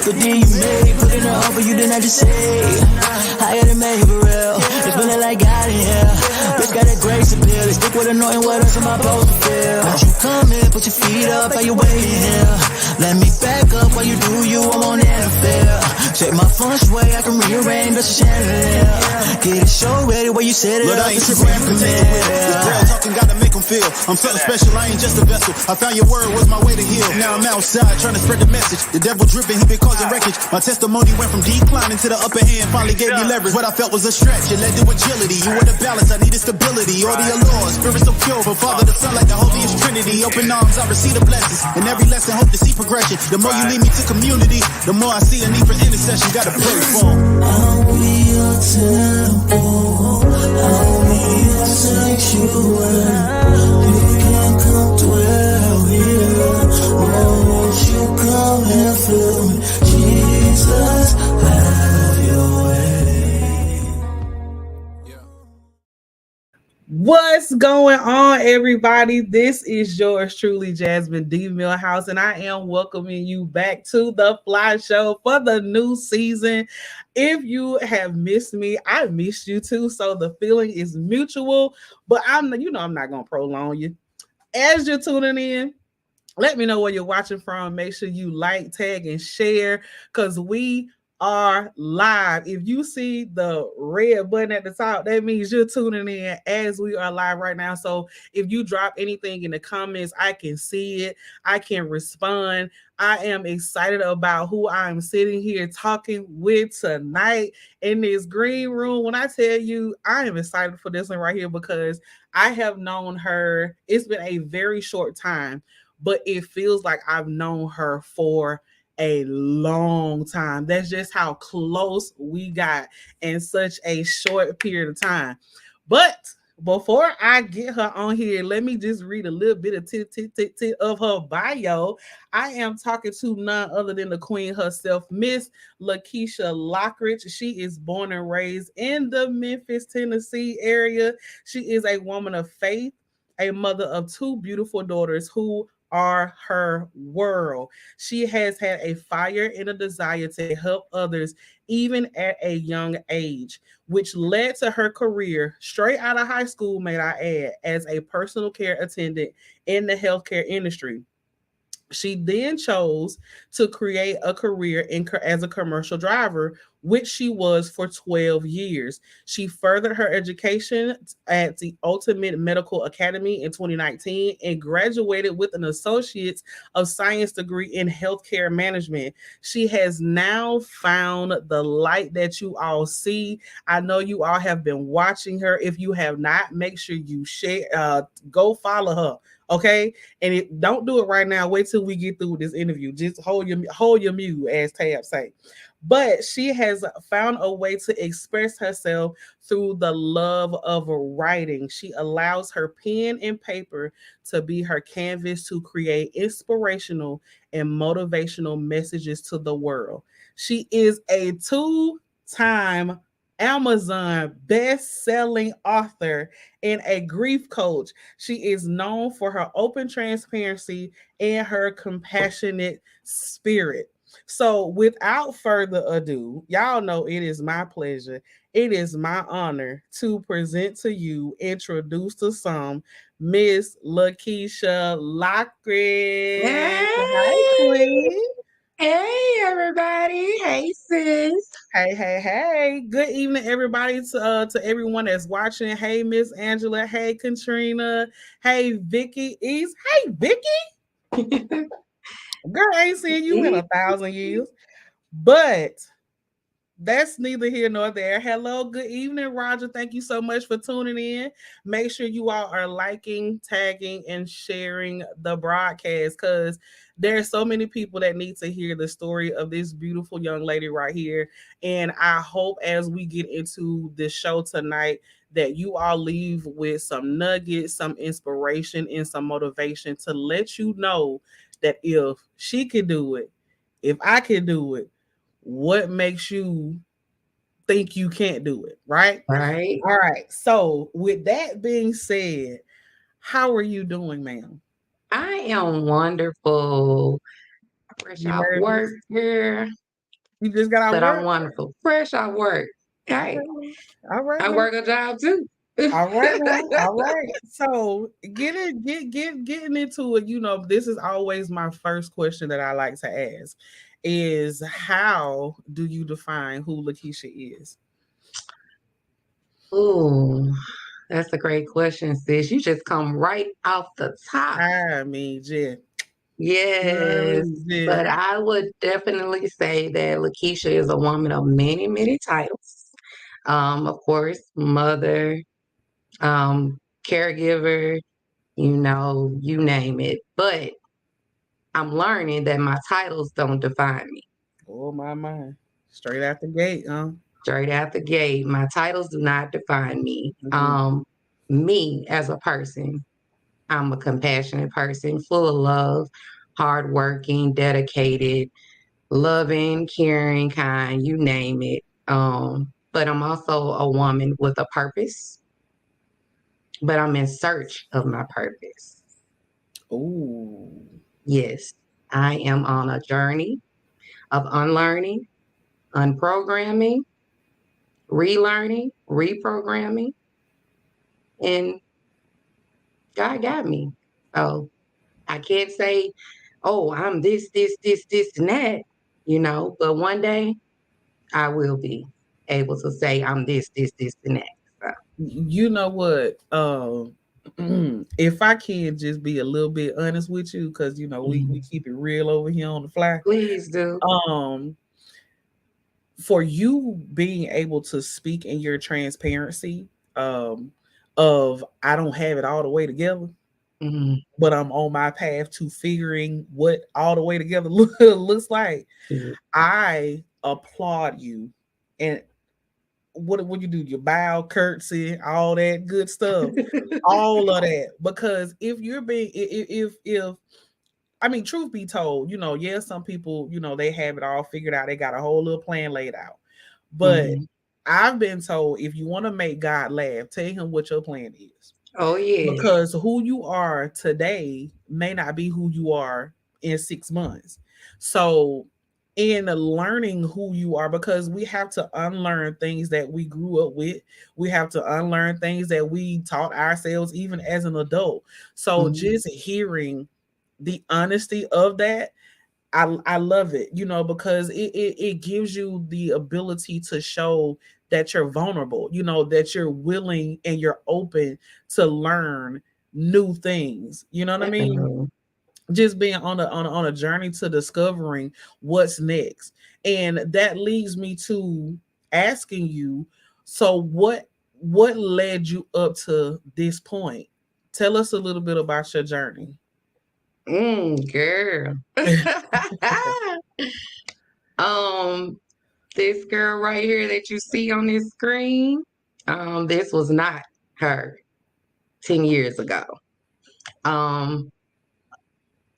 So then you made, put in the offer, you didn't have to say. Higher than made for real. It's feeling like God in here. Bitch got that grace appeal. They stick with annoying what else am I supposed to feel? Won't you come in, put your feet up, how you waiting here? Let me back up while you do you, I'm on NFL. Check my feng shui, I can rearrange, that's a chandelier. Get a show ready where you set it up, it's a grand premiere. This girl talking gotta make them feel. I'm feeling special, I ain't just a vessel. I found your word was my way to heal. Now I'm outside trying to spread the message. The devil dripping, he been causing wreckage. My testimony went from declining to the upper hand, finally gave me leverage. What I felt was a stretch, it led to agility. You were the balance, I needed stability. All the allure, spirit so pure, from Father to Son like the holiest Trinity. Open arms, I receive the blessings. In every lesson, hope to see progression. The more you lead me to community, the more I see a need for intercession. Gotta pray for 'em. I'll be your temple, I'll be your sanctuary. You can come dwell here, oh, won't you come and fill me? Jesus, have your way. What's going on, everybody? This is yours truly, Jasmine D. Milhouse, and I am welcoming you back to the F.L.Y show for the new season. If you have missed me, I missed you too, so the feeling is mutual, but I'm not going to prolong you. As you're tuning in, let me know where you're watching from. Make sure you like, tag, and share, because we are live. If you see the red button at the top, that means you're tuning in as we are live right now. So if you drop anything in the comments, I can see it. I can respond. I am excited about who I'm sitting here talking with tonight in this green room. When I tell you, I am excited for this one right here because I have known her. It's been a very short time, but it feels like I've known her for a long time. That's just how close we got in such a short period of time. But before I get her on here, let me just read a little bit of her bio. I am talking to none other than the queen herself, Miss Lakeisha Lockridge. She is born and raised in the Memphis, Tennessee area. She is a woman of faith, a mother of two beautiful daughters who are her world. She has had a fire and a desire to help others even at a young age, which led to her career straight out of high school, may I add, as a personal care attendant in the healthcare industry. She then chose to create a career as a commercial driver, which she was for 12 years. She furthered her education at the Ultimate Medical Academy in 2019 and graduated with an Associate's of Science degree in healthcare management. She has now found the light that you all see. I know you all have been watching her. If you have not, make sure you share, go follow her. Okay, and don't do it right now. Wait till we get through this interview. Just hold your mute, as Tab say. But she has found a way to express herself through the love of writing. She allows her pen and paper to be her canvas to create inspirational and motivational messages to the world. She is a two-time Amazon best-selling author and a grief coach. She is known for her open transparency and her compassionate spirit. So, without further ado, y'all know it is my pleasure. It is my honor to present to you, introduce to some, Miss Lakeisha Lockridge. Hey. Hi, Queen. Hey, everybody. Hey, sis. Hey. Good evening, everybody, to everyone that's watching. Hey, Miss Angela. Hey, Katrina. Hey, Vicky East. Hey, Vicky. Girl, I ain't seen you in 1,000 years. But that's neither here nor there. Hello, good evening, Roger. Thank you so much for tuning in. Make sure you all are liking, tagging, and sharing the broadcast, because there are so many people that need to hear the story of this beautiful young lady right here. And I hope as we get into this show tonight that you all leave with some nuggets, some inspiration, and some motivation to let you know that if she can do it, if I can do it, what makes you think you can't do it, right? Right. All right. So, with that being said, how are you doing, ma'am? I am wonderful. Fresh You off nervous? work here. You just got out but I'm work. wonderful. Fresh out work. Okay. Hey, All right I now. work a job too. All right now. All right. So getting into it, this is always my first question that I like to ask is how do you define who Lakeisha is? Ooh, that's a great question, sis. You just come right off the top. I mean, just, Yes, just but I would definitely say that Lakeisha is a woman of many, many titles. Of course, mother, caregiver, you name it. But I'm learning that my titles don't define me. oh my mind. Straight out the gate, huh? Straight out the gate, my titles do not define me. Mhm. Me as a person, I'm a compassionate person, full of love, hardworking, dedicated, loving, caring, kind, you name it. But I'm also a woman with a purpose, but I'm in search of my purpose. Ooh. Yes, I am on a journey of unlearning, unprogramming, relearning, reprogramming, and God got me. So I can't say, oh, I'm this, and that, but one day I will be able to say I'm this, and that. So, You know what? If I can just be a little bit honest with you, because we mhm. keep it real over here on the fly. Please do. Um, for you being able to speak in your transparency, um, of I don't have it all the way together, Mhm. but I'm on my path to figuring what all the way together looks like. I applaud you. And what would you do? You bow, curtsy, all that good stuff, all of that. Because if you're being, if I mean, truth be told, yeah, some people, they have it all figured out. They got a whole little plan laid out. But Mhm. I've been told if you want to make God laugh, tell him what your plan is, Oh, yes. because who you are today may not be who you are in 6 months. So, in learning who you are, because we have to unlearn things that we grew up with, we have to unlearn things that we taught ourselves even as an adult. So, Mhm. just hearing the honesty of that, I love it, because it gives you the ability to show that you're vulnerable, that you're willing and you're open to learn new things. You know what I mean? Definitely. Just being on a journey to discovering what's next. And that leads me to asking you, so what led you up to this point? Tell us a little bit about your journey. Girl. um, this girl right here that you see on this screen, this was not her 10 years ago. Um,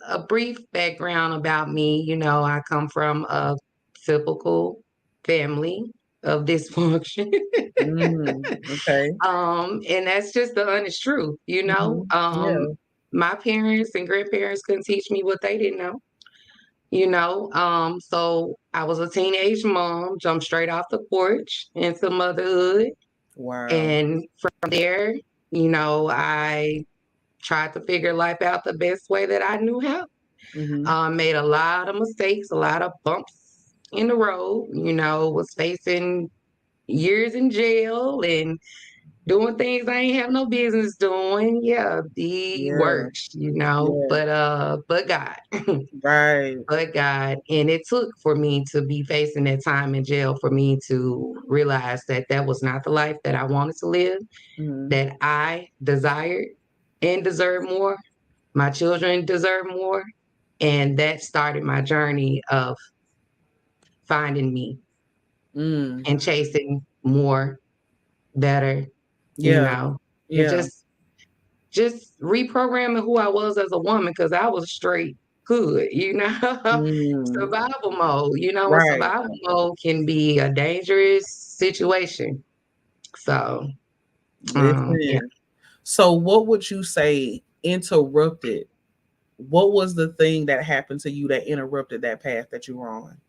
a brief background about me, I come from a typical family of dysfunction. Okay. And that's just the honest truth. Yeah. My parents and grandparents couldn't teach me what they didn't know. So I was a teenage mom, jumped straight off the porch into motherhood. Wow. And from there, I tried to figure life out the best way that I knew how. Mhm. Made a lot of mistakes, a lot of bumps in the road, was facing years in jail and doing things I ain't have no business doing. Yeah, the Yeah. works. Yeah. But God. Right. But God. And it took for me to be facing that time in jail for me to realize that that was not the life that I wanted to live, Mhm. that I desired and deserved more. My children deserve more. And that started my journey of finding me Mm. and chasing more, better, you Yeah. know, and Yeah. just reprogramming who I was as a woman because I was straight hood. Mm. Survival mode, and Right. survival mode can be a dangerous situation. So, yeah. Listen. So what would you say interrupted? What was the thing that happened to you that interrupted that path that you were on?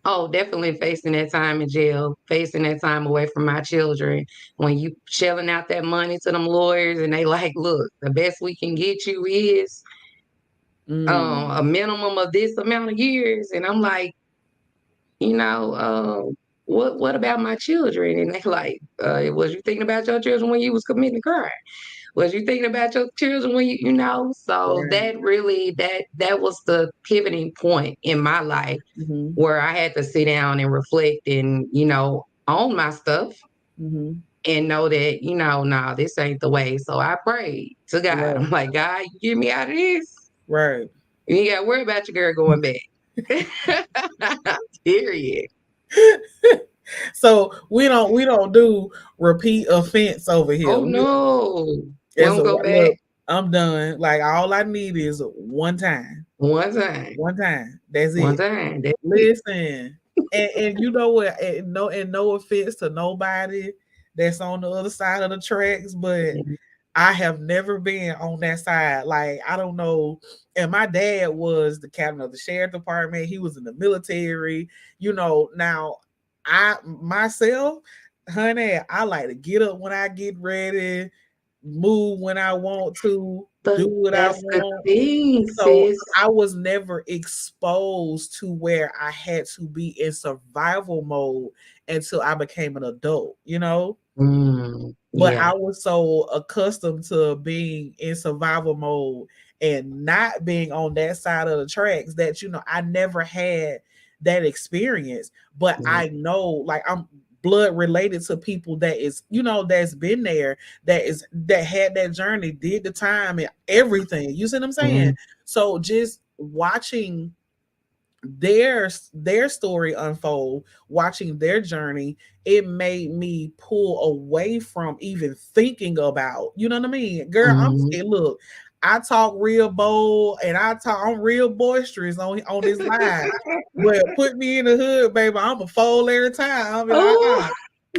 Oh, definitely facing that time in jail, facing that time away from my children. When you shelling out that money to them lawyers and they like, look, the best we can get you is Mm, a minimum of this amount of years. And I'm like, you know, what about my children? And they like, was you thinking about your children when you was committing a crime? Was you thinking about your children when you know? So right. that really that was the pivoting point in my life Mm-hmm. where I had to sit down and reflect and, own my stuff Mm-hmm. and know that, nah, this ain't the way. So I prayed to God. Right. I'm like, God, you get me out of this. Right. You ain't got to worry about your girl going back. Period. So we don't do repeat offense over here. Oh no. We As don't a go back look, I'm done. Like all I need is one time. one time. One time. That's One it. time. That's it. Listen. And you know what? And no offense to nobody that's on the other side of the tracks, but I have never been on that side. Like, I don't know. And my dad was the captain of the sheriff department. He was in the military. Now I myself, honey, I like to get up when I get ready, move when I want to, But do what I that's the want. thing, So sis. I was never exposed to where I had to be in survival mode until I became an adult. But Yeah. I was so accustomed to being in survival mode and not being on that side of the tracks that I never had that experience. But Yeah. I know, like, I'm blood related to people that's been there, that had that journey, did the time and everything. You see what I'm saying? Mhm. So just watching their story unfold, watching their journey, it made me pull away from even thinking about, you know what I mean? Girl, Mhm. look, I talk real bold and I'm real boisterous on this line. But put me in the hood, baby, I'm a fold every time. I'll be like, Oh,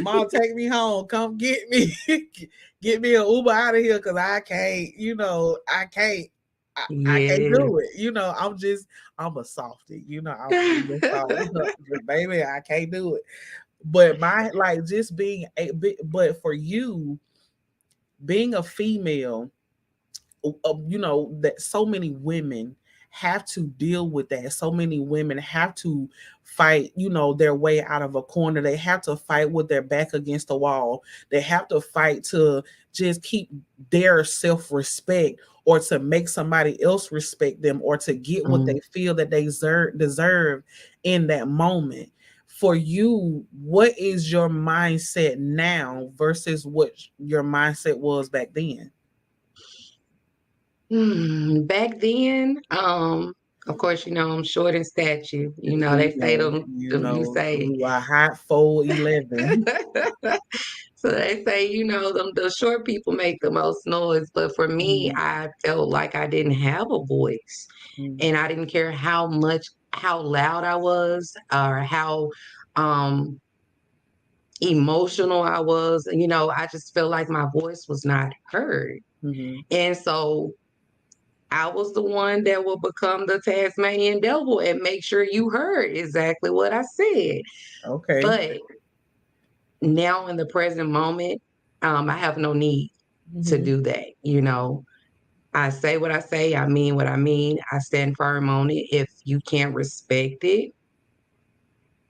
Mom, take me home. Come get me. Get me an Uber out of here because I can't, I can't. I can't yes. do it. I'm a softie. I'm real soft. Baby, I can't do it. But my like just being but for you being a female, that so many women have to deal with that. So many women have to fight, their way out of a corner. They have to fight with their back against the wall. They have to fight to just keep their self-respect, or to make somebody else respect them, or to get what Mm. they feel that they deserve in that moment. For you, what is your mindset now versus what your mindset was back then? Back then, of course, I'm short in stature. They say you say You are hot 4'11". so they say, the short people make the most noise. But for me, Mm, I felt like I didn't have a voice. mm, And I didn't care how loud I was or how um emotional I was. I just felt like my voice was not heard. mhm. And so I was the one that will become the Tasmanian devil and make sure you heard exactly what I said. Okay. But now in the present moment, I have no need to Mhm, do that. I say what I say, I mean what I mean, I stand firm on it. If you can't respect it,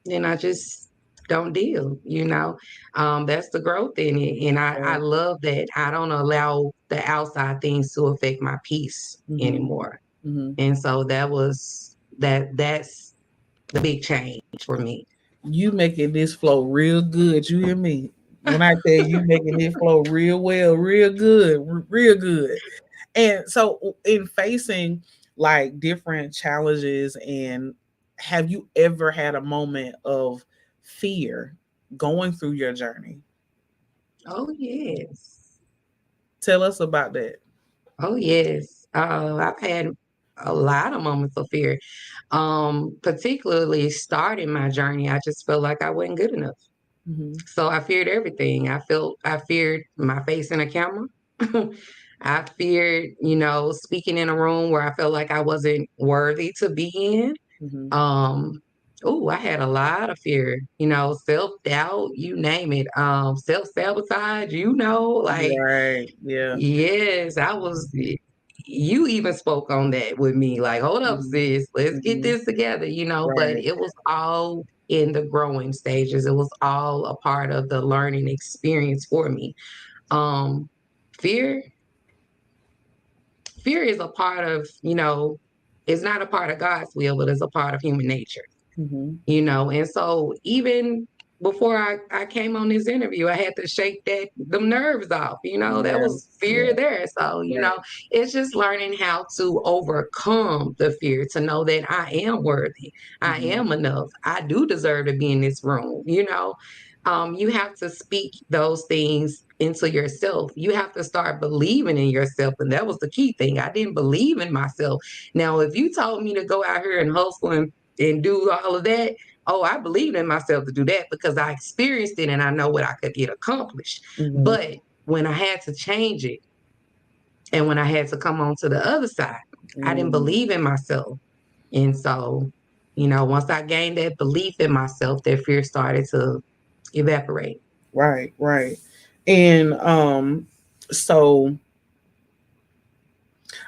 then I just don't deal. That's the growth in it. And I right. love that I don't allow the outside things to affect my peace Mhm, anymore. mhm. And so that's the big change for me. You making this flow real good. You hear me? When I tell you making it flow real well, real good, real good. And so in facing like different challenges, and have you ever had a moment of fear going through your journey? Oh yes. Tell us about that. Oh yes. I've had a lot of moments of fear. Particularly starting my journey, I just felt like I wasn't good enough. Mhm, So I feared everything. I feared my face in a camera. I feared, speaking in a room where I felt like I wasn't worthy to be in. mhm, Um, Oh, I had a lot of fear, self-doubt, you name it. Self-sabotage, like, Right. Yeah. yes, you even spoke on that with me, like, hold up, Mhm. sis, let's get Mhm. this together, but Right. it was all in the growing stages. It was all a part of the learning experience for me. Um, fear, fear is a part of, it's not a part of God's will, but it's a part of human nature. Mhm. And so even before I came on this interview, I had to shake them nerves off, that Yeah. was fear Yeah. there. So, Right. it's just learning how to overcome the fear, to know that I am worthy, I Mhm. am enough, I do deserve to be in this room. You have to speak those things into yourself. You have to start believing in yourself. And that was the key thing. I didn't believe in myself. Now, if you told me to go out here and hustle and do all of that, oh, I believed in myself to do that because I experienced it and I know what I could get accomplished. Mhm. But when I had to change it and when I had to come on to the other side, I didn't Mm. believe in myself. And so, once I gained that belief in myself, that fear started to evaporate. Right. Right. And so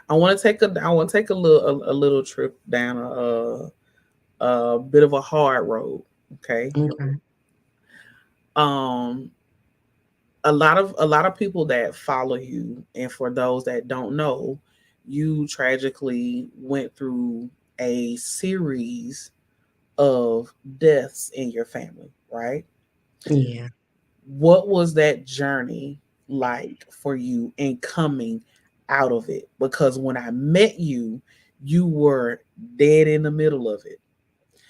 I want to take a little trip down a bit of a hard road. Okay. Okay. Um a lot of people that follow you, and for those that don't know, you tragically went through a series of deaths in your family, right? Yeah. What was that journey like for you in coming out of it? Because when I met you, you were dead in the middle of it.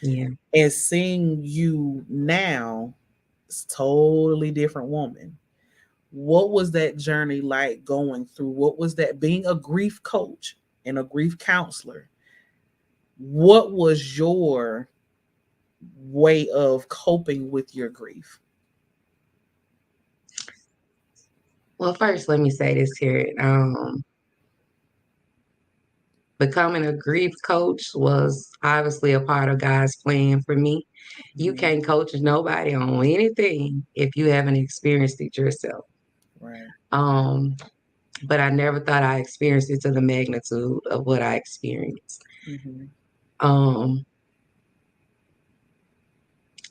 Yeah. And seeing you now, it's totally different woman. What was that journey like going through? What was that being a grief coach and a grief counselor? What was your way of coping with your grief? Well, first, let me say this here. Becoming a grief coach was obviously a part of God's plan for me. You Mhm. can't coach nobody on anything if you haven't experienced it yourself. Right. Um, but I never thought I experienced it to the magnitude of what I experienced. Mm-hmm. Um,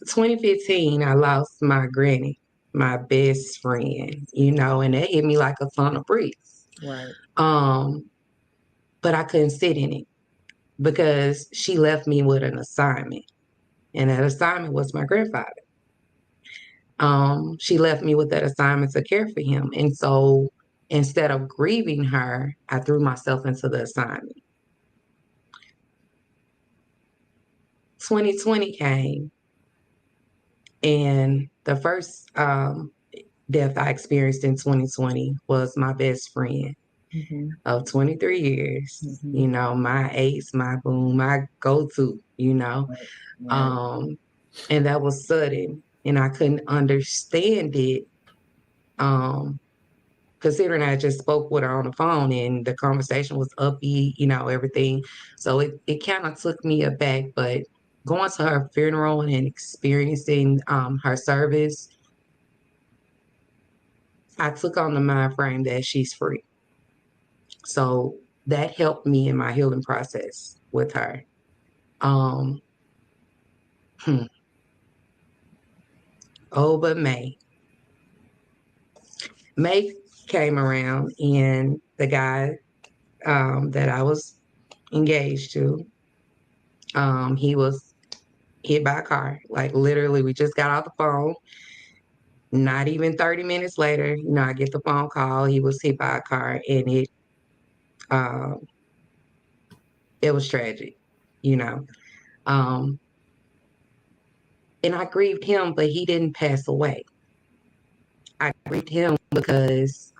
2015, I lost my granny, my best friend, and that hit me like a ton of bricks. Right. Um, but I couldn't sit in it because she left me with an assignment, and that assignment was my grandfather. She left me with that assignment to care for him. And so instead of grieving her, I threw myself into the assignment. 2020 came, and the first death I experienced in 2020 was my best friend Mm-hmm. of 23 years. Mm-hmm. My ace, my boom, my go to, Right. Right. Um, and that was sudden, and I couldn't understand it. Um, Considering I just spoke with her on the phone and the conversation was upbeat, everything. So it kind of took me aback, but going to her funeral and experiencing her service, I took on the mind frame that she's free. So that helped me in my healing process with her. Um, hmm. Oh, but May came around, and the guy that I was engaged to, he was hit by a car. Like literally, we just got off the phone. Not even 30 minutes later, I get the phone call. He was hit by a car, and um, it was tragic, you know. Um, and I grieved him, but he didn't pass away. I grieved him because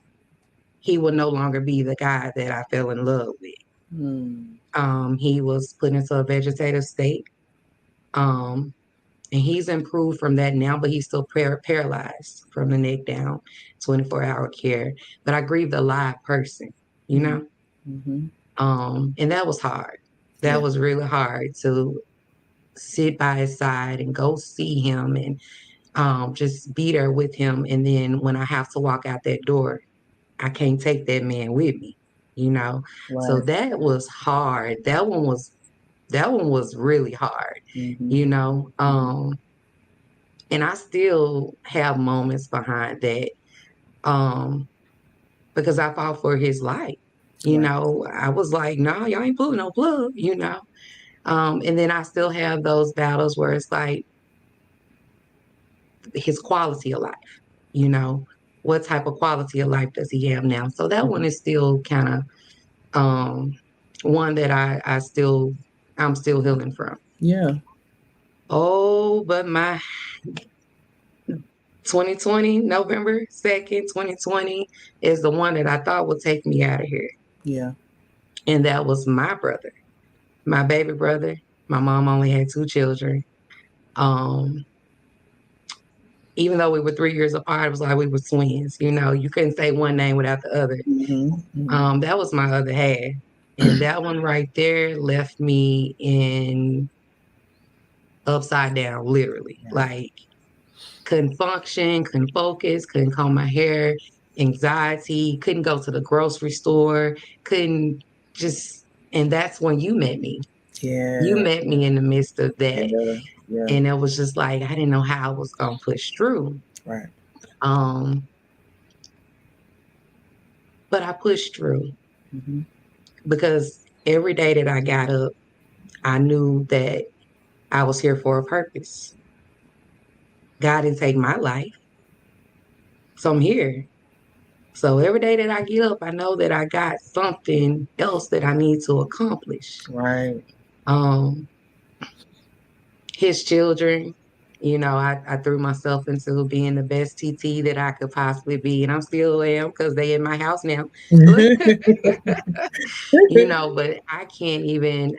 he will no longer be the guy that I fell in love with. Mm. He was put into a vegetative state. Um, and he's improved from that now, but he's still paralyzed from the neck down, 24-hour care. But I grieved a live person, you Mm-hmm. know? Mm-hmm. And that was hard. That Yeah. was really hard to sit by his side and go see him and just be there with him. And then when I have to walk out that door, I can't take that man with me, you know. So Right. that was hard. That one was really hard, Mm-hmm. you know. Mm-hmm. And I still have moments behind that. Um, because I fought for his life. You Right. know, I was like, no, y'all ain't pulling no plug, you know. And then I still have those battles where it's like his quality of life, you know, what type of quality of life does he have now? So that one Mm-hmm. is still kind of um one that I'm still healing from. Yeah. Oh, but my 2020, November 2nd, 2020 is the one that I thought would take me out of here. Yeah. And that was my brother, my baby brother. My mom only had two children. Um, Even though we were 3 years apart, it was like we were twins. You know, you couldn't say one name without the other. Mm-hmm. Mm-hmm. That was my other half. And that one right there left me in upside down, literally. Yeah. Like, couldn't function, couldn't focus, couldn't comb my hair, anxiety, couldn't go to the grocery store, couldn't just, and that's when you met me. You Yeah. met me in the midst of that. Yeah. Yeah. And it was just like, I didn't know how I was going to push through. Right. Um, but I pushed through Mm-hmm. because every day that I got up, I knew that I was here for a purpose. God didn't take my life, so I'm here. So every day that I get up, I know that I got something else that I need to accomplish. Right. Um, his children, you know, I threw myself into being the best TT that I could possibly be, and I'm still am because they in my house now. You know, but I can't even.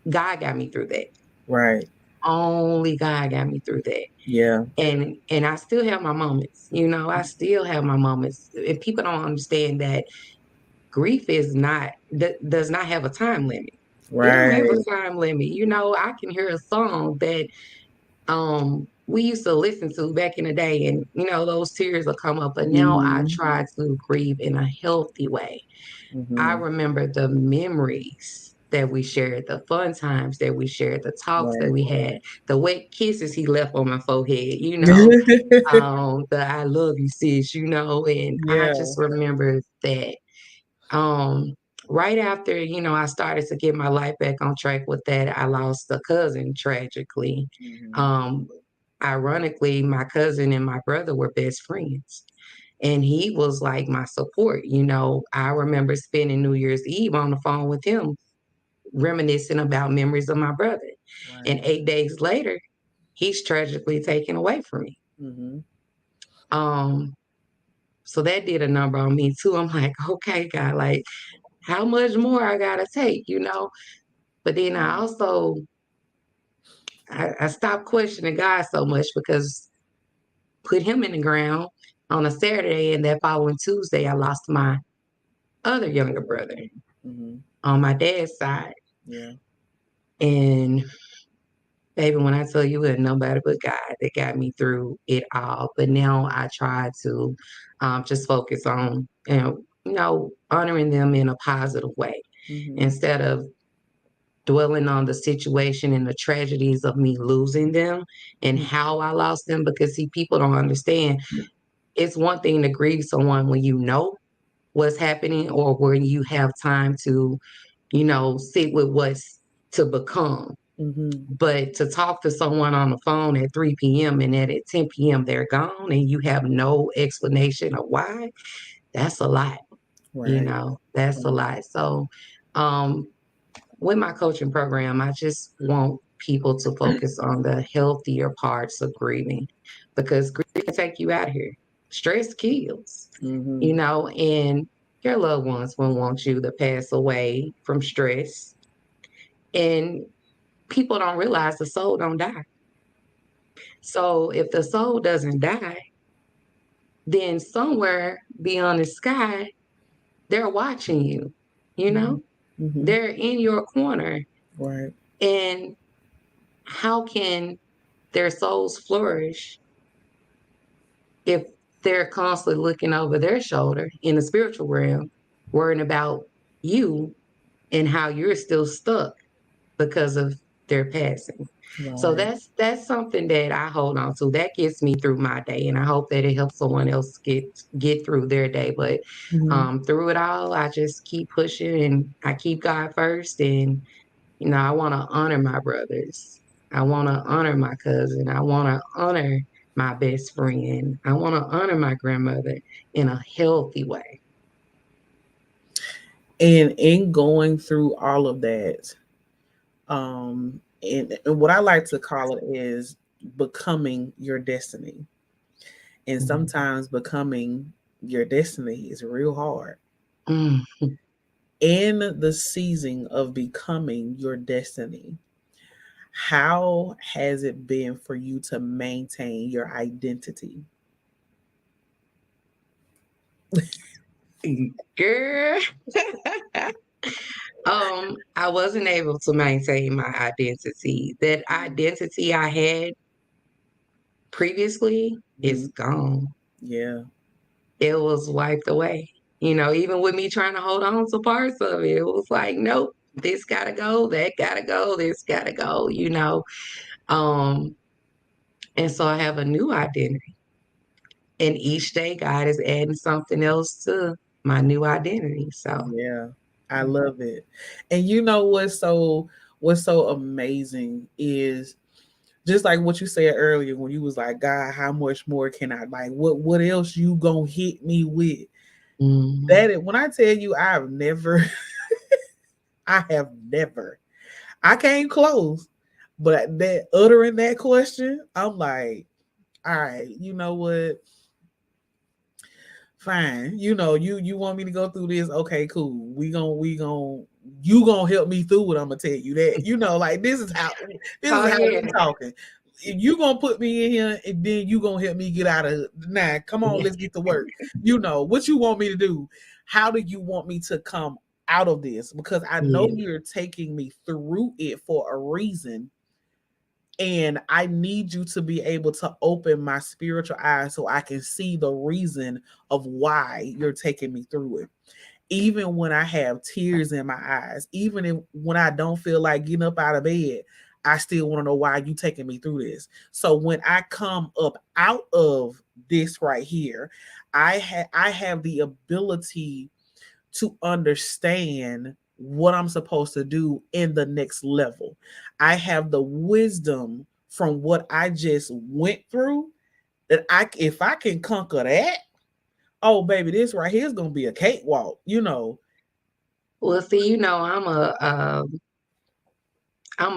God got me through that. Right. Only God got me through that. Yeah. And I still have my moments, you know, I still have my moments. And people don't understand that grief does not have a time limit. It don't have Right. a time limit. You know, I can hear a song that we used to listen to back in the day, and you know, those tears will come up. But now I Mm-hmm. try to grieve in a healthy way. I Mm-hmm. remember the memories that we shared, the fun times that we shared, the talks that Right. we had, the wet kisses he left on my forehead, you know, the I love you, sis, you know, and I Yeah. just remember that um right after, you know, I started to get my life back on track with that, I lost a cousin tragically. Mm-hmm. Um Ironically, my cousin and my brother were best friends. And he was like my support. You know, I remember spending New Year's Eve on the phone with him, reminiscing about memories of my brother. And Right. 8 days later, he's tragically taken away from me. Mm-hmm. Um, so that did a number on me too. I'm like, okay, God, like, how much more I gotta take, you know? But then I stopped questioning God so much because put him in the ground on a Saturday, and that following Tuesday, I lost my other younger brother Mm-hmm. on my dad's side. Yeah. And baby, when I tell you it, nobody but God that got me through it all. But now I try to just focus on, honoring them in a positive way Mm-hmm. instead of dwelling on the situation and the tragedies of me losing them and how I lost them. Because see, people don't understand. It's one thing to grieve someone when you know what's happening or when you have time to, sit with what's to become. Mm-hmm. But to talk to someone on the phone at 3 p.m. and then at 10 p.m. they're gone and you have no explanation of why, that's a lot, Right. that's a lot. So, um, with my coaching program, I just want people to focus on the healthier parts of grieving because grief can take you out here. Stress kills, Mm-hmm. and your loved ones will want you to pass away from stress. And people don't realize the soul don't die. So if the soul doesn't die, then somewhere beyond the sky, they're watching you, you Mm-hmm. know? Mm-hmm. They're in your corner. Right. And how can their souls flourish if they're constantly looking over their shoulder in the spiritual realm, worrying about you and how you're still stuck because of their passing. So Right. that's something that I hold on to. That gets me through my day, and I hope that it helps someone else get through their day. But Mhm. through it all, I just keep pushing and I keep God first. And I want to honor my brothers. I want to honor my cousin. I want to honor my best friend. I want to honor my grandmother in a healthy way. And in going through all of that, and what I like to call it is becoming your destiny. And Mhm. sometimes becoming your destiny is real hard. Mm. In the season of becoming your destiny, how has it been for you to maintain your identity? Girl. I wasn't able to maintain my identity. That identity I had previously is Mhm. gone. Yeah. It was wiped away. Even with me trying to hold on to parts of it, it was like, nope, this gotta go, that gotta go, this gotta go. Um, and so I have a new identity. And each day God is adding something else to my new identity. So Yeah. I love it. And you know what's so amazing is just like what you said earlier when you was like, God, how much more can I, like, what else you gonna hit me with? mhm. That is, when I tell you I've never I have never, I came close, but that uttering that question, I'm like, all right, you know what? Fine. You want me to go through this? Okay, cool. We gon' you gonna help me through it. I'm gonna tell you that. Like this Oh is how we yeah. talking. You gonna put me in here and then you gonna help me get out of nah. Come on, let's get to work. What you want me to do. How do you want me to come out of this? Because I know Yeah. you're taking me through it for a reason, and I need you to be able to open my spiritual eyes so I can see the reason of why you're taking me through it. Even when I have tears in my eyes, even when I don't feel like getting up out of bed, I still want to know why you taking me through this. So when I come up out of this right here, I have the ability to understand what I'm supposed to do in the next level. I have the wisdom from what I just went through that if I can conquer that, oh baby, this right here is gonna be a cakewalk. Well, see, I'm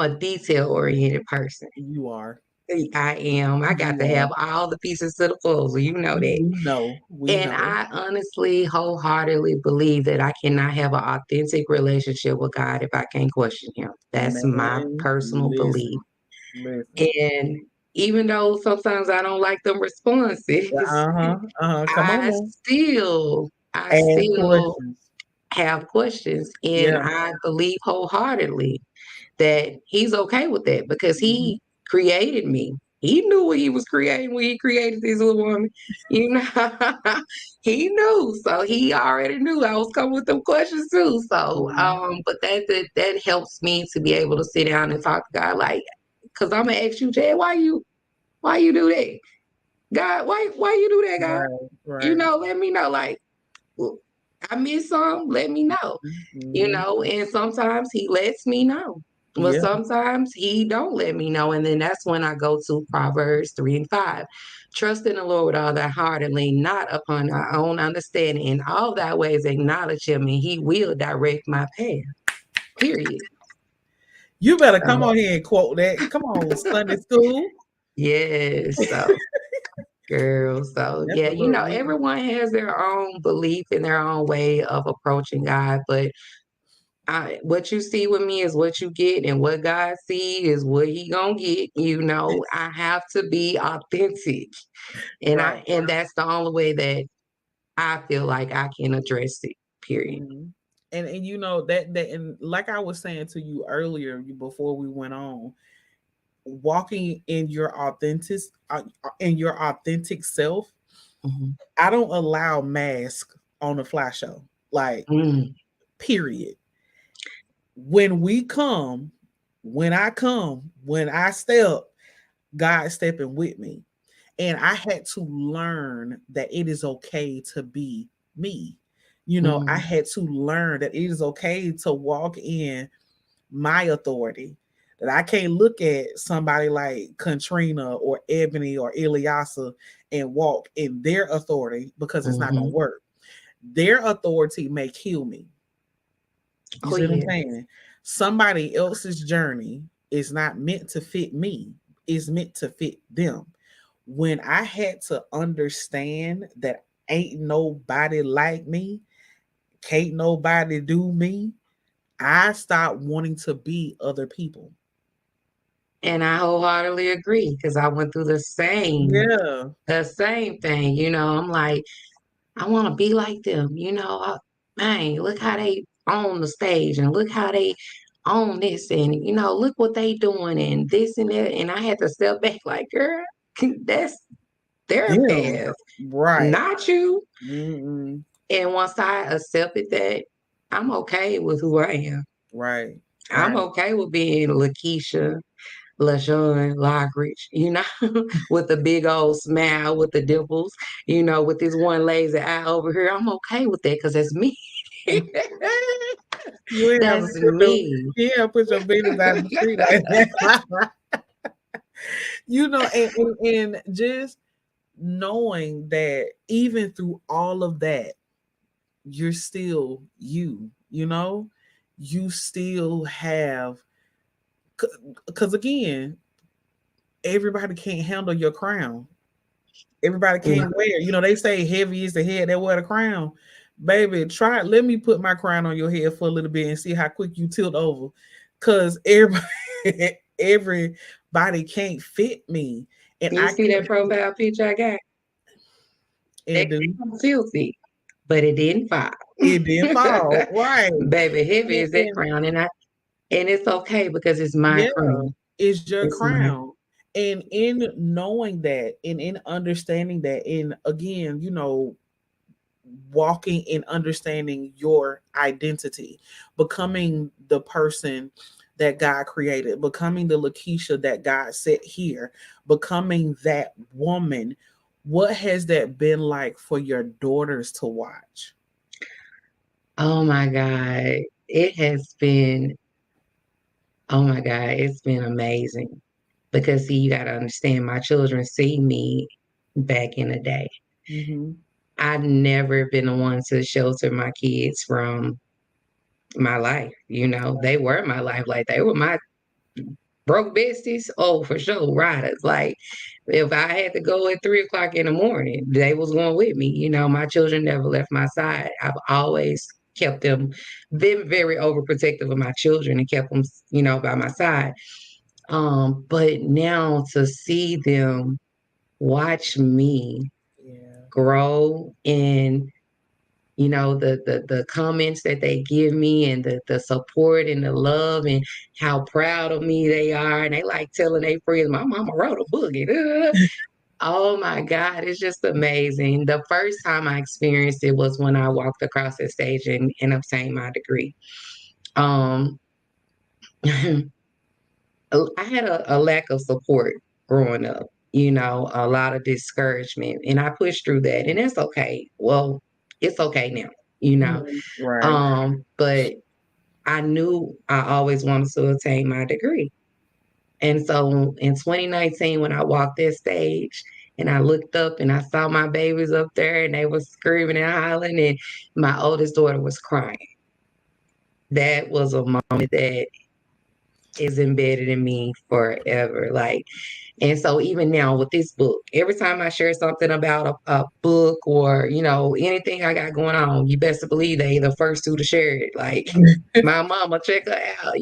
a detail oriented person. You are. I am. I got You to are. have all the pieces to the puzzle. You know that. We know. We And know. I honestly, wholeheartedly believe that I cannot have an authentic relationship with God if I can't question Him. That's my Man, personal belief. listen, listen. And even though sometimes I don't like them responses, Uh-huh. Uh-huh. Come I on. I Ask still questions. have questions. And Yeah. I believe wholeheartedly that he's okay with that because Mhm. he created me. He knew what he was creating when he created this little woman. You know, he knew. So he already knew I was coming with them questions too. So, Mhm. but that helps me to be able to sit down and talk to God, like, because I'm gonna ask you, Jay, why you do that? God, why you do that, God? Right. Right. Let me know. Like, well, I missed some, let me know. Mhm. And sometimes he lets me know. But Yeah. sometimes he don't let me know. And then that's when I go to Proverbs 3:5. Trust in the Lord with all thy heart and lean not upon thy own understanding. In all thy ways acknowledge him and he will direct my path. Period. You better come So on here and quote that. Come on, Sunday school. yes. So girl. So That's yeah, a little real. everyone has their own belief and their own way of approaching God, but what you see with me is what you get, and what God see is what He gonna get. I have to be authentic, and Right. and that's the only way that I feel like I can address it. Period. Mhm. And that and like I was saying to you earlier before we went on, walking in your authentic self. Mhm. I don't allow mask on the fly show. Like, Mm. period. When we come, when I step, God stepping with me. And I had to learn that it is okay to be me. I Mm. had to learn that it is okay to walk in my authority. That I can't look at somebody like Katrina or Ebony or Ilyasa and walk in their authority, because it's not gonna Mhm. work. Their authority may kill me. You Oh, see what I'm yeah. saying? Somebody else's journey is not meant to fit me, it's meant to fit them. When I had to understand that ain't nobody like me, can't nobody do me, I stopped wanting to be other people. And I wholeheartedly agree because I went through Yeah. the same thing. I'm like, I want to be like them. Man, look how they own the stage and look how they own this and look what they doing and this and that. And I had to step back like, girl, that's their Them. path, Right. not you. Mm-mm. And once I accepted that, I'm okay with who I am. Right. I'm Right. okay with being Lakeisha, LaJean, Lockridge, with the big old smile, with the dimples, with this one lazy eye over here. I'm okay with that because that's me. You ain't have to That's put your me. you ain't have to put your business out in the street like that. And just knowing that even through all of that, you're still you still have, because again, everybody can't handle your crown. Everybody can't wear. They say heavy is the head that wear the crown. Baby, try it. Let me put my crown on your head for a little bit and see how quick you tilt over. Cause everybody everybody can't fit me. And You I see that can't profile picture I got? That and do crown filthy, but it didn't fall. it didn't fall. Right. Baby, heavy And, is that crown, and it's okay because it's my yeah, crown. it's your It's my crown. And in knowing that and in understanding that, and again, walking in understanding your identity, becoming the person that God created, becoming the Lakeisha that God set here, becoming that woman. What has that been like for your daughters to watch? Oh my God. It has been, oh my God, it's been amazing. Because see, you gotta understand, my children see me back in the day. Mm-hmm. I've never been the one to shelter my kids from my life. They were my life. Like they were my broke besties. Oh, for sure, riders. Like if I had to go at 3 o'clock in the morning, they was going with me. My children never left my side. I've always kept them, been very overprotective of my children and kept them, by my side. But now to see them watch me Yeah. grow and the comments that they give me and the support and the love and how proud of me they are and they like telling their friends my mama wrote a book and oh my God, it's just amazing. The first time I experienced it was when I walked across the stage and obtained my degree. um I had a lack of support growing up, a lot of discouragement, and I pushed through that, and it's okay. Well, it's okay now, you know. Mhm. Right. But I knew I always wanted to attain my degree. And so in 2019, when I walked that stage and I looked up and I saw my babies up there and they were screaming and hollering, and my oldest daughter was crying. That was a moment that is embedded in me forever. Like, and so even now with this book, every time I share something about a book or, anything I got going on, you best to believe they the first two to share it. Like, my mama, check her out.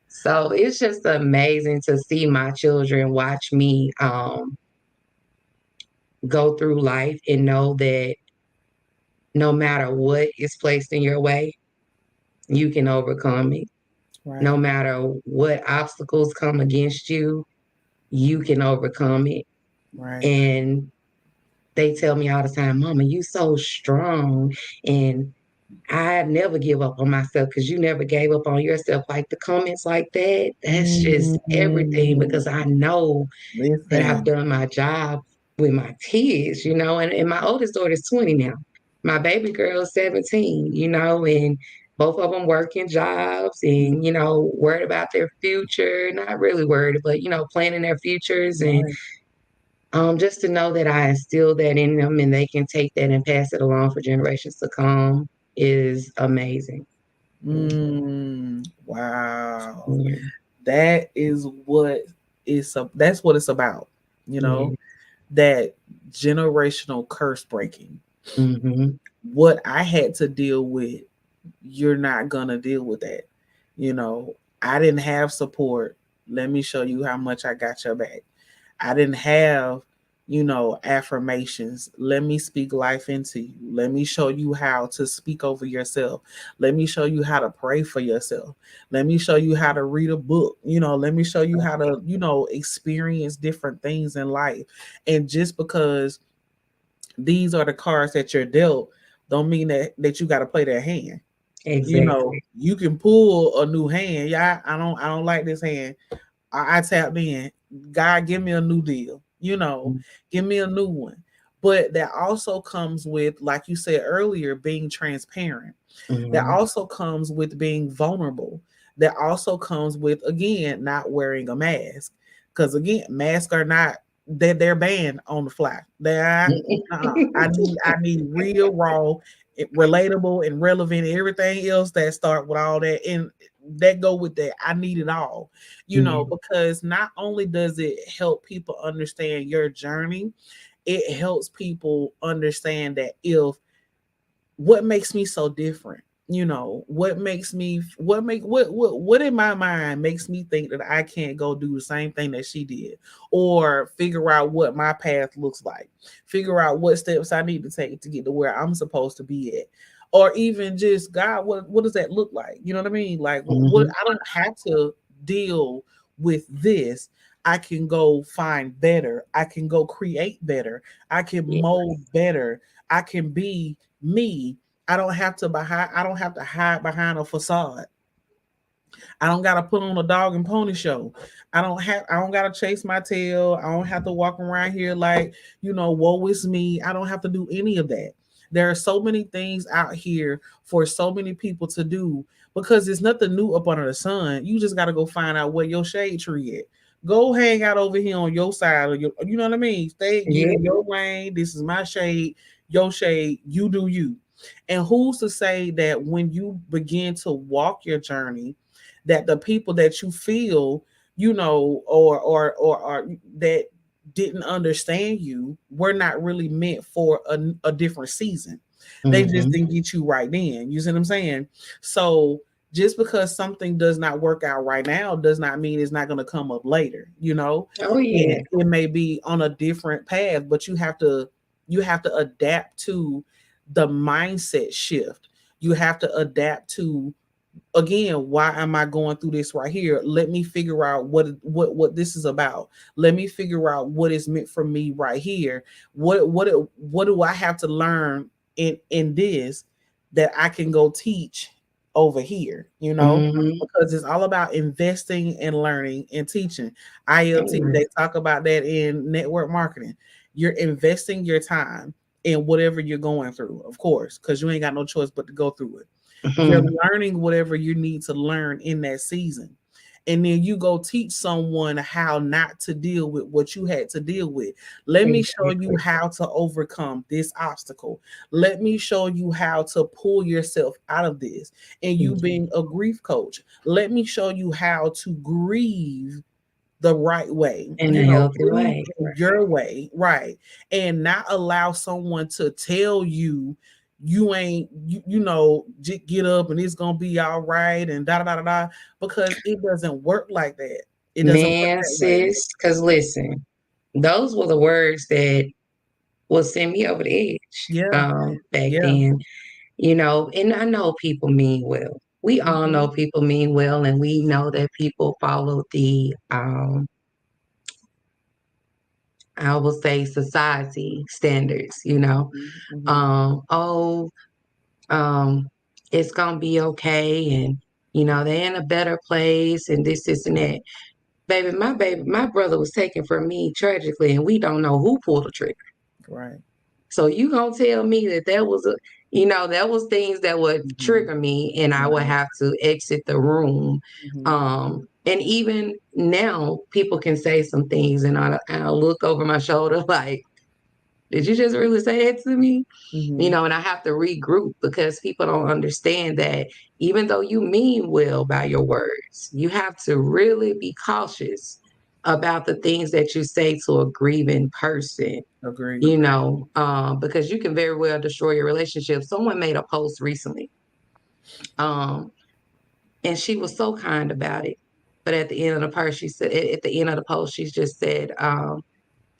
So it's just amazing to see my children watch me go through life and know that no matter what is placed in your way, you can overcome it. No Right. matter what obstacles come against you, you can overcome it. Right. And they tell me all the time, Mama, you so strong. And I never give up on myself because you never gave up on yourself. Like the comments like that, that's just everything because I Mm. know that I've Listen. done my job with my kids, and my oldest daughter is 20 now. My baby girl is 17, and both of them working jobs and, worried about their future, not really worried, but, planning their futures and Right. just to know that I instill that in them and they can take that and pass it along for generations to come is amazing. Wow. Yeah. That is what that's what it's about. You Yeah. know, that generational curse breaking. Hmm. What I had to deal with, you're not gonna deal with that. You know, I didn't have support. Let me show you how much I got your back. I didn't have, affirmations. Let me speak life into you. Let me show you how to speak over yourself. Let me show you how to pray for yourself. Let me show you how to read a book. Let me show you how to, experience different things in life. And just because these are the cards that you're dealt, don't mean that you got to play that hand. Exactly. You can pull a new hand. Yeah, I don't like this hand. I tapped in. God, give me a new deal. Give me a new one. But that also comes with, like you said earlier, being transparent. That Hmm. also comes with being vulnerable. That also comes with, again, not wearing a mask. Because again, masks are not, they're banned on the fly. I need real, raw, relatable, and relevant. Everything else that start with all that and that go with that. I need it all, Yeah. because not only does it help people understand your journey, it helps people understand that if what makes me so different, what makes me what in my mind makes me think that I can't go do the same thing that she did, or figure out what my path looks like, figure out what steps I need to take to get to where I'm supposed to be at, or even just, God, what does that look like? You know what I mean? Like, what, Hmm. I don't have to deal with this. I can go find better. I can go create better. I can Yeah. mold better. I can be me. I don't have to hide behind a facade. I don't gotta put on a dog and pony show. I don't gotta chase my tail. I don't have to walk around here like, woe is me. I don't have to do any of that. There are so many things out here for so many people to do because there's nothing new up under the sun. You just gotta go find out where your shade tree at. Go hang out over here on your side of you know what I mean? Get Yeah. in your lane. This is my shade, your shade, you do you. And who's to say that when you begin to walk your journey, that the people that you feel, or that didn't understand you were not really meant for a different season. They just Hmm. didn't get you right then. You see what I'm saying? So just because something does not work out right now does not mean it's not going to come up later. Oh, yeah. And it may be on a different path, but you have to adapt to the mindset shift. You have to adapt to, again, why am I going through this right here? Let me figure out what this is about. Let me figure out what is meant for me right here. What do I have to learn in this that I can go teach over here, Hmm. because it's all about investing and learning and teaching. ILT, they talk about that in network marketing. You're investing your time in whatever you're going through, of course, because you ain't got no choice but to go through it. You're Hmm. learning whatever you need to learn in that season. And then you go teach someone how not to deal with what you had to deal with. Let me show you Exactly. how to overcome this obstacle. Let me show you how to pull yourself out of this. And you Mhm. being a grief coach, let me show you how to grieve the right way, In a healthy grieve way. in your way, right? And not allow someone to tell you you ain't, get up and it's gonna be all right and da da da da, because it doesn't work like that. It doesn't work Man, that way. sis, because listen, those were the words that will send me over the edge Yeah, back yeah, then. And I know people mean well. we all know people mean well, and we know that people follow the I will say society standards, oh, um, it's gonna be okay, and they're in a better place, and this and that. Baby, my brother was taken from me tragically, and we don't know who pulled the trigger. Right. So you gonna tell me that was that was things that would trigger me, and I would have to exit the room. And even now, people can say some things, and I'll look over my shoulder like, did you just really say that to me? And I have to regroup because people don't understand that even though you mean well by your words, you have to really be cautious about the things that you say to a grieving person. Agreed. Because you can very well destroy your relationship. Someone made a post recently, and she was so kind about it. But at the end of the post, she said, at the end of the post, she just said,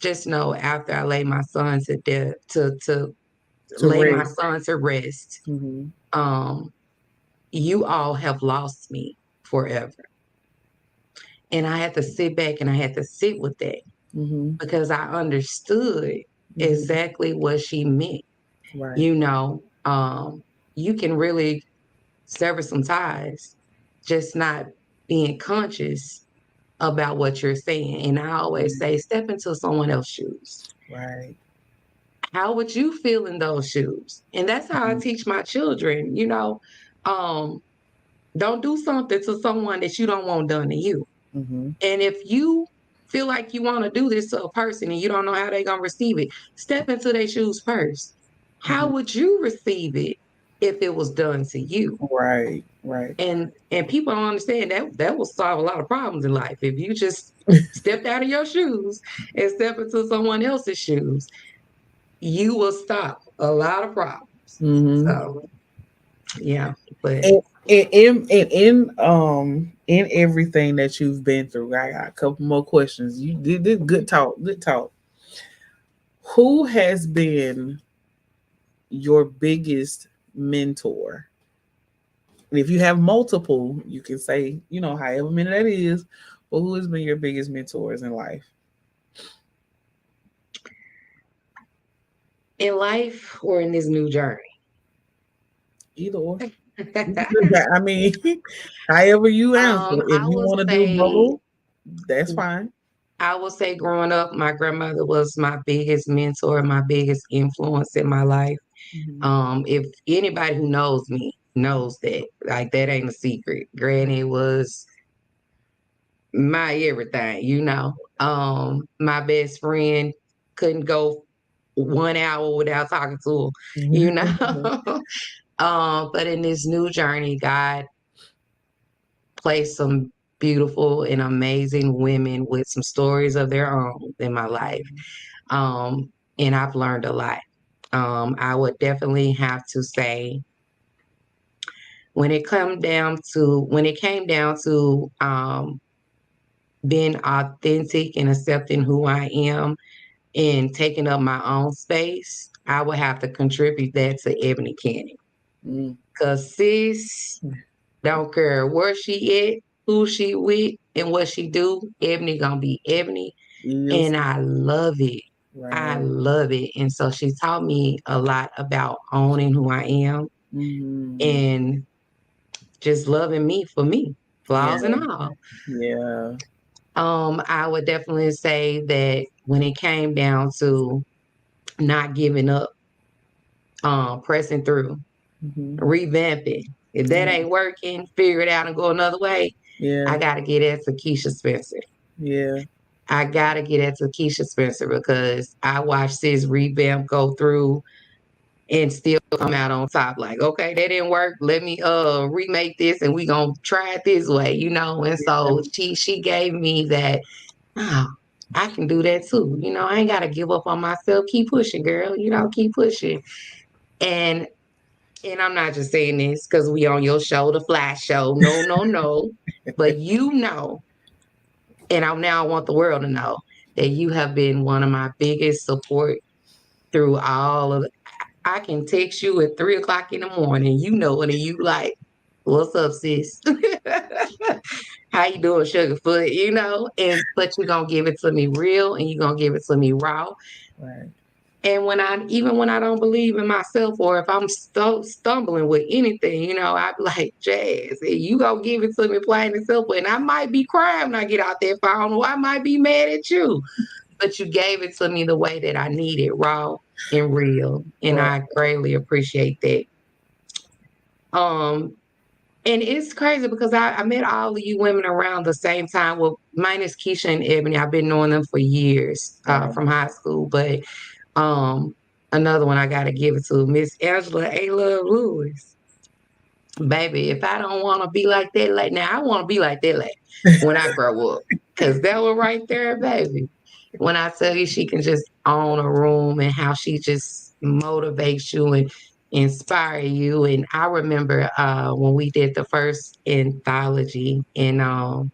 just know after I lay my son to death, to lay my rest. son to rest, you all have lost me forever. And I had to sit back and I had to sit with that because I understood exactly what she meant. Right. You can really sever some ties, just not being conscious about what you're saying. And I always say, step into someone else's shoes. Right. How would you feel in those shoes? And that's how I teach my children, don't do something to someone that you don't want done to you. And if you feel like you want to do this to a person and you don't know how they're going to receive it, step into their shoes first. How would you receive it if it was done to you? Right. Right. And people don't understand that will solve a lot of problems in life. If you just stepped out of your shoes and step into someone else's shoes, you will stop a lot of problems. So, yeah, but in everything that you've been through, I got a couple more questions. You did good talk. Good talk. Who has been your biggest mentor? And if you have multiple, you can say, however many that is, but who has been your biggest mentors in life? In life or in this new journey? Either or. I mean, however you answer. If you want to do both, that's fine. I would say growing up, my grandmother was my biggest mentor, my biggest influence in my life. If anybody who knows me knows that, like, that ain't a secret. Granny was my everything, my best friend, couldn't go 1 hour without talking to her, but in this new journey, God placed some beautiful and amazing women with some stories of their own in my life. And I've learned a lot. I would definitely have to say when it came down to being authentic and accepting who I am and taking up my own space, I would have to contribute that to Ebony Cannon. Because sis, don't care where she at, who she with, and what she do, Ebony gonna be Ebony. Yes. And I love it. Right. I love it. And so she taught me a lot about owning who I am and just loving me for me, flaws and all. Yeah. I would definitely say that when it came down to not giving up, pressing through, revamping. If that ain't working, figure it out and go another way. Yeah. I gotta get at Keisha Spencer. Yeah. I gotta get at Keisha Spencer because I watched sis revamp, go through, and still come out on top. Like, okay, that didn't work. Let me remake this, and we gonna try it this way, And so she gave me that. Oh, I can do that too. I ain't gotta give up on myself. Keep pushing, girl. Keep pushing. And I'm not just saying this because we on your show, the Flash Show. No, no, no. But and I want the world to know that you have been one of my biggest support through all of it. I can text you at 3:00 in the morning, it, and you like, What's up, sis? How you doing, Sugarfoot? And but you're gonna give it to me real and you're gonna give it to me raw. Right. And when I don't believe in myself or if I'm stumbling with anything, I be like, Jazz, you gonna give it to me plain and simple. And I might be crying when I get out there phone, or I might be mad at you. But you gave it to me the way that I need it, raw and real. And Right. I greatly appreciate that. Um, and it's crazy because I met all of you women around the same time. Well, minus Keisha and Ebony. I've been knowing them for years Right. from high school. But another one I got to give it to Miss Angela A. Love Lewis. Baby, if I don't want to be like that, like now, I want to be like that like when I grow up. Because that one right there, baby. When I tell you she can just own a room and how she just motivates you and inspire you. And I remember when we did the first anthology and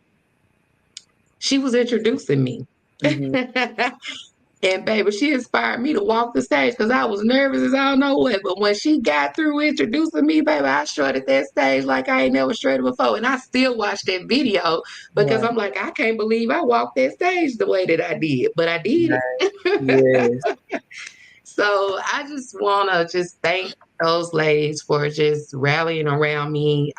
she was introducing me. Mhm. And baby, she inspired me to walk the stage because I was nervous as I don't know what. But when she got through introducing me, baby, I strutted that stage like I ain't never strutted before. And I still watch that video because Right. I'm like, I can't believe I walked that stage the way that I did. But I did it. Right. Yes. So I just want to just thank those ladies for just rallying around me,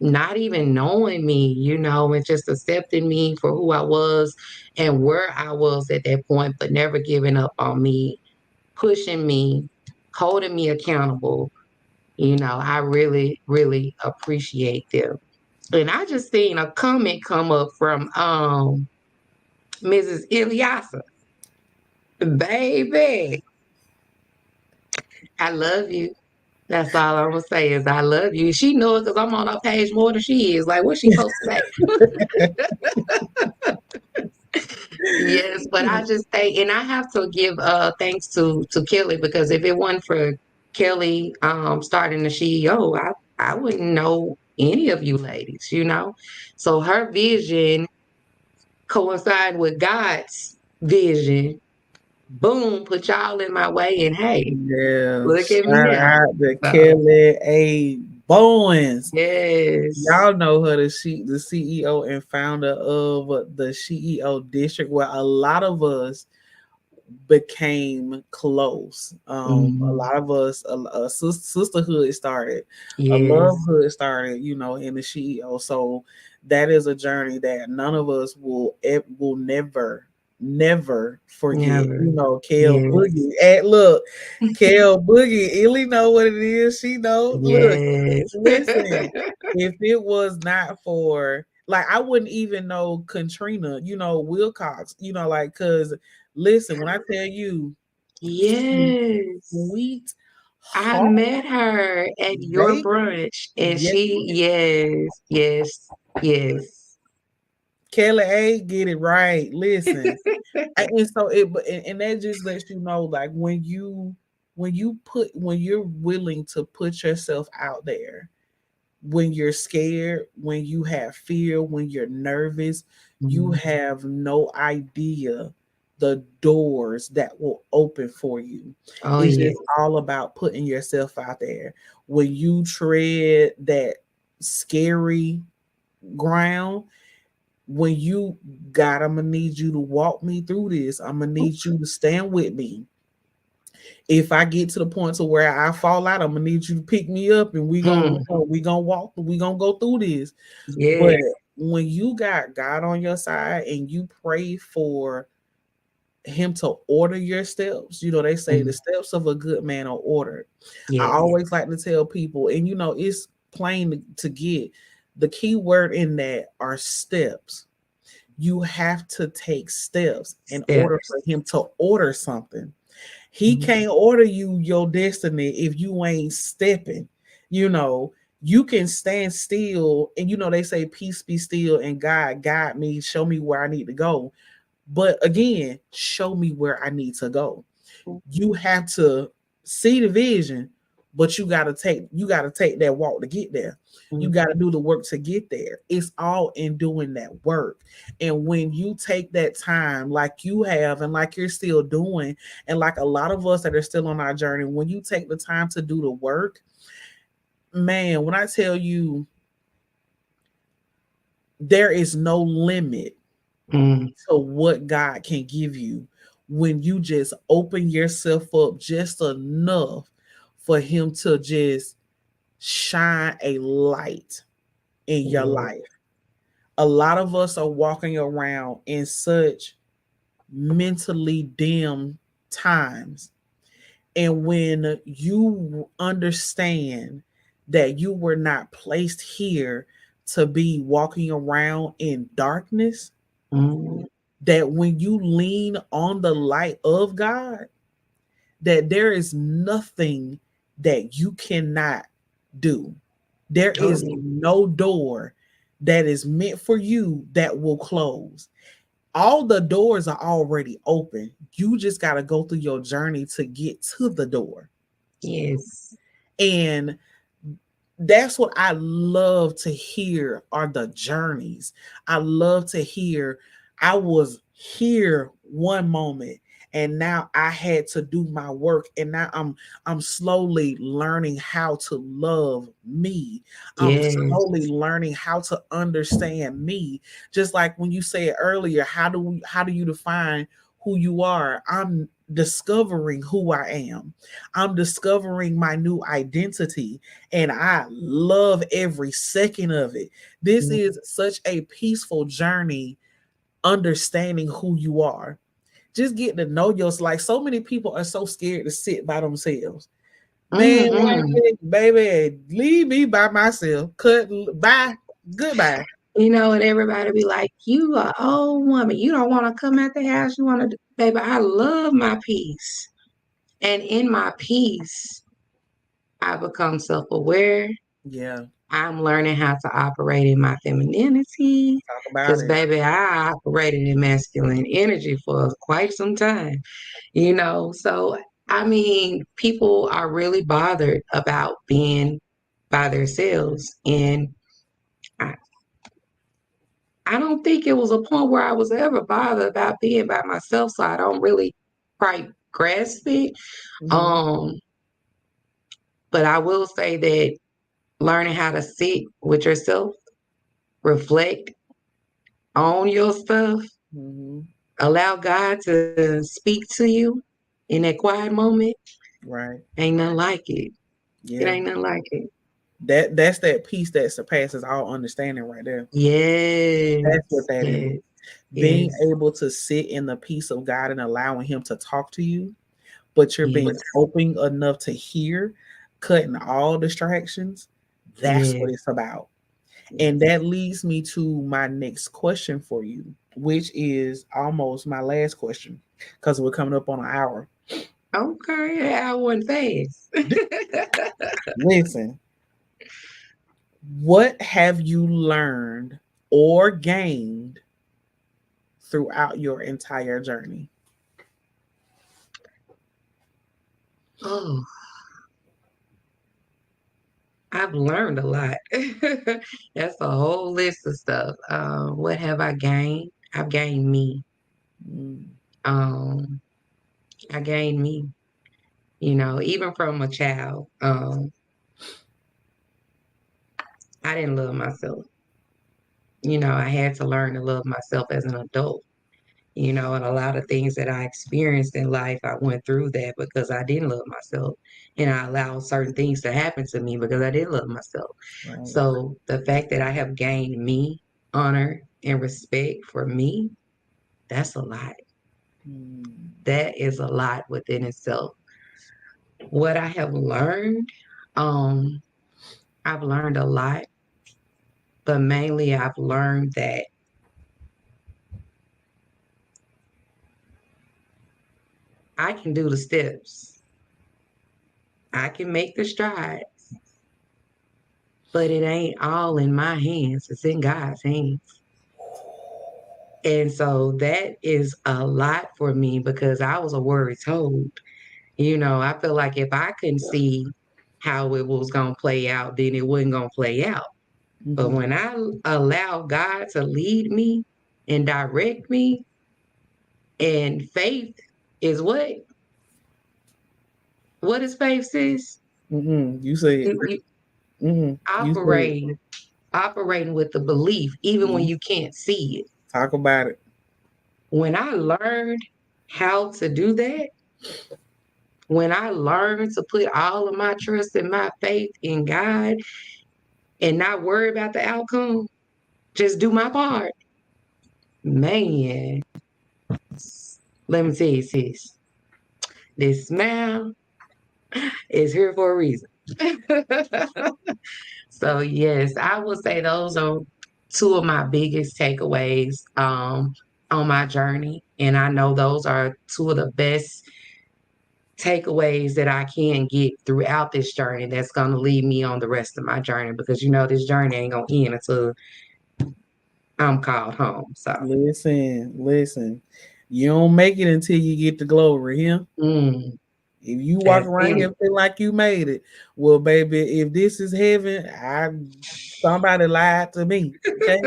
not even knowing me, and just accepting me for who I was and where I was at that point, but never giving up on me, pushing me, holding me accountable. I really, really appreciate them. And I just seen a comment come up from Mrs. Ilyasa. Baby, I love you. That's all I'm gonna say is I love you. She knows because I'm on her page more than she is. Like, what's she supposed to say? Yes, but I just say, and I have to give thanks to Kelly because if it wasn't for Kelly starting the CEO, I wouldn't know any of you ladies. So her vision coinciding with God's vision, boom, put y'all in my way, and hey, Yeah. look at me Shout now. out to So Kelly A. Bowens. yes, Y'all know her, the CEO and founder of the CEO District, where a lot of us became close. A hmm lot of us, a sisterhood started, a yes, lovehood started, in the CEO. So that is a journey that none of us will never forget. never, Kel yes. Boogie. And look, Kel Boogie, Illy know what it is. She know. Look, Yes. listen. If it was not for like, I wouldn't even know Katrina, Wilcox, like, cause listen, when I tell you Yes. sweet I heart, met her at your they brunch and yeah, yes, yes, yes. Kelly A get it right. Listen, and so and that just lets you know, like, when you're willing to put yourself out there, when you're scared, when you have fear, when you're nervous, you Mhm. have no idea the doors that will open for you. Oh, It's yes, just all about putting yourself out there. When you tread that scary ground, when you God, I'm gonna need you to walk me through this. I'm gonna need you to stand with me. If I get to the point to where I fall out, I'm gonna need you to pick me up, and Hmm. we gonna walk, we gonna go through this. But Yes, when you got God on your side and you pray for Him to order your steps, they say the mhm, steps of a good man are ordered. I yes, always like to tell people, and it's plain to get the key word in that are steps. You have to take steps in order for steps. Him to order something. He Mhm. can't order you your destiny if you ain't stepping. You know, you can stand still, and they say, "Peace be still," and God guide me, show me where I need to go. But again, show me where I need to go. You have to see the vision, but you gotta take that walk to get there. You Mhm. gotta do the work to get there. It's all in doing that work. And when you take that time, like you have, and like you're still doing, and like a lot of us that are still on our journey, when you take the time to do the work, man, when I tell you there is no limit Mm, to what God can give you when you just open yourself up just enough for Him to just shine a light in your yeah. life. A lot of us are walking around in such mentally dim times. And when you understand that you were not placed here to be walking around in darkness, Mm, that when you lean on the light of God, that there is nothing that you cannot do. There oh, is yeah. no door that is meant for you that will close. All the doors are already open. You just got to go through your journey to get to the door. Yes. And that's what I love to hear are the journeys. I love to hear I was here one moment and now I had to do my work and now I'm slowly learning how to love me. I'm Yes. slowly learning how to understand me. Just like when you said earlier, how do you define who you are? I'm discovering who I am. I'm discovering my new identity and I love every second of it. This Mm, is such a peaceful journey understanding who you are. Just getting to know yourself. Like so many people are so scared to sit by themselves. Man, mm-mm. baby, leave me by myself. Cut bye. Goodbye. And everybody be like, you are old woman. You don't want to come out the house. You want to, baby, I love my peace. And in my peace, I become self-aware. Yeah, I'm learning how to operate in my femininity. talk about Because, it. baby, I operated in masculine energy for quite some time. So, I mean, people are really bothered about being by themselves. And I, I don't think it was a point where I was ever bothered about being by myself. So I don't really quite grasp it. Mhm. Um, but I will say that learning how to sit with yourself, reflect on your stuff, Mhm. allow God to speak to you in that quiet moment. Right. Ain't nothing like it. It Yeah. ain't nothing like it. That's that peace that surpasses all understanding right there. Yes, That's what that is. yes, Being yes, able to sit in the peace of God and allowing Him to talk to you, but you're being yes, open enough to hear, cutting all distractions. That's what yes, it's about. And yes. that leads me to my next question for you, which is almost my last question because we're coming up on an hour. Okay, I went fast. Listen, what have you learned or gained throughout your entire journey? Oh, I've learned a lot. That's a whole list of stuff. What have I gained? I've gained me. Mm, Um, I gained me. Even from a child, I didn't love myself. I had to learn to love myself as an adult. And a lot of things that I experienced in life, I went through that because I didn't love myself. And I allowed certain things to happen to me because I didn't love myself. right. So the fact that I have gained me, honor, and respect for me, that's a lot. Mm, That is a lot within itself. What I have learned, um, I've learned a lot, but mainly I've learned that I can do the steps. I can make the stride, but it ain't all in my hands. It's in God's hands. And so that is a lot for me because I was a worried toad. I feel like if I couldn't see how it was going to play out, then it wasn't going to play out. But mhm, when I allow God to lead me and direct me, and faith is what? What is faith, sis? mhm. You say it. You said operating with the belief, even when you can't see it. talk about it. When I learned how to do that, when I learned to put all of my trust and my faith in God and not worry about the outcome, just do my part. Man, let me tell you, sis, this smile is here for a reason. So yes, I would say those are two of my biggest takeaways on my journey. And I know those are two of the best takeaways that I can get throughout this journey that's going to lead me on the rest of my journey, because this journey ain't going to end until I'm called home. So Listen. You don't make it until you get the glory here. mm, If you walk that's around here it. feel like you made it, well, baby, if this is heaven, somebody lied to me. Okay,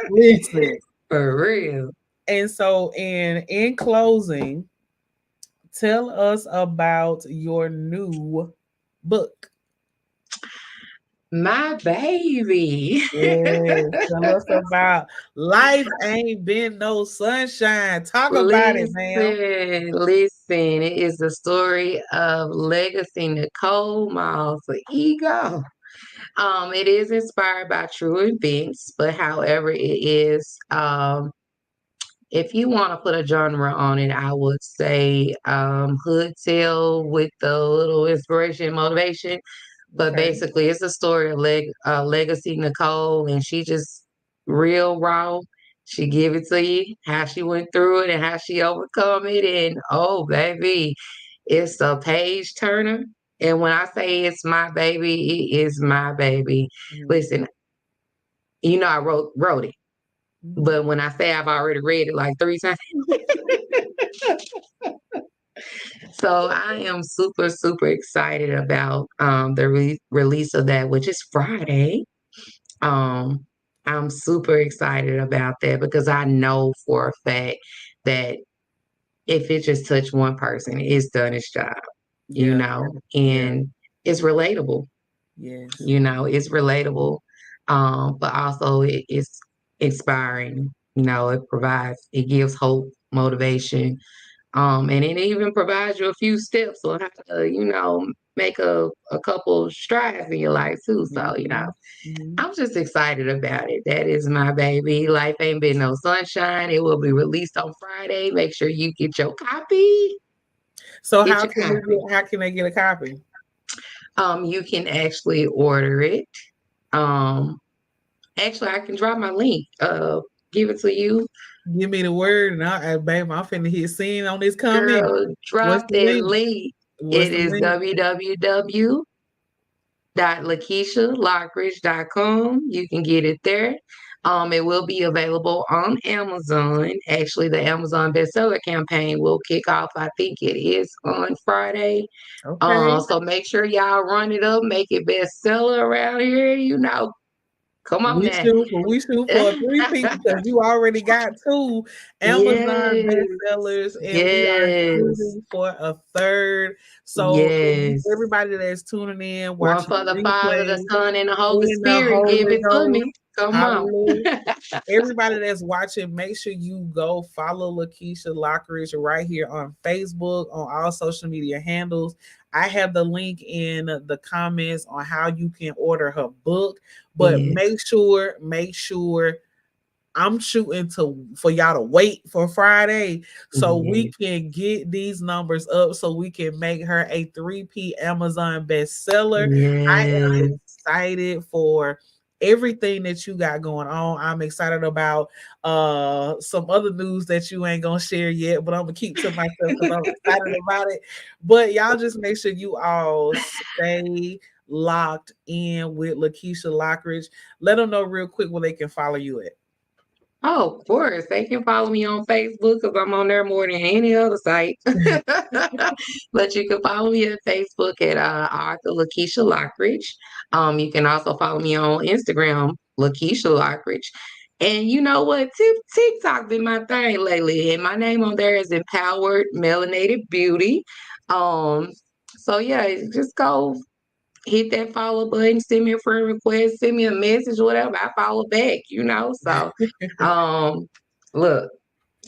listen. For real. And so, in closing, tell us about your new book. My baby. Yes, tell us about Life Ain't Been No Sunshine. Talk about it, ma'am. Listen. It is the story of Legacy Nicole Miles of Ego. It is inspired by true events, but however, it is if you want to put a genre on it, I would say hood tale with a little inspiration and motivation. But Okay. basically, it's a story of Legacy Nicole, and she just real raw. She give it to you how she went through it and how she overcome it, and oh baby, it's a page turner. And when I say it's my baby, it is my baby. Mhm. Listen, I wrote it, Mhm. but when I say I've already read it like 3 times, so I am super super excited about the release of that, which is Friday. Um, I'm super excited about that because I know for a fact that if it just touched one person, it's done its job, Yeah. Yeah. and it's relatable. Yes. It's relatable, but also it's inspiring. It gives hope, motivation, and it even provides you a few steps on how to, make a couple strides in your life too. So, Mhm. Mhm. I'm just excited about it. That is my baby. Life Ain't Been No Sunshine. It will be released on Friday. Make sure you get your copy. So Get your copy. how can they get a copy? You can actually order it. Um, Actually, I can drop my link. Give it to you. Give me the word, and baby, I'm finna hit seen on this comment. Girl, What's drop the that link? link. What's It the is link? www.lakeishalockridge.com. You can get it there. It will be available on Amazon. Actually, the Amazon bestseller campaign will kick off, I think it is on Friday. Okay. So make sure y'all run it up, make it bestseller around here. Come on We now. shoot for a three-peat because you already got two Amazon Yes, bestsellers, and we are yes, shooting for a third. So yes. everybody that's tuning in, One watching for the the Father, the replay, Son, and the Holy in the Spirit. Give Holy it to Ghost, me. Come on. hallelujah. Everybody that's watching, make sure you go follow Lakeisha Lockridge right here on Facebook, on all social media handles. I have the link in the comments on how you can order her book, but Yes, make sure I'm shooting for y'all to wait for Friday so we yes, can get these numbers up so we can make her a 3P Amazon bestseller. I am yes. excited for everything that you got going on. I'm excited about some other news that you ain't gonna share yet, but I'm gonna keep to myself because I'm excited about it. But y'all just make sure you all stay locked in with Lakeisha Lockridge. Let them know real quick where they can follow you at. Oh, of course. They can follow me on Facebook because I'm on there more than any other site. But you can follow me on Facebook at Arthur Lakeisha Lockridge. You can also follow me on Instagram, Lakeisha Lockridge. And you know what? TikTok been my thing lately. And my name on there is Empowered Melanated Beauty. Um, so yeah, just go hit that follow button, send me a friend request, send me a message, whatever. I follow back, So, look,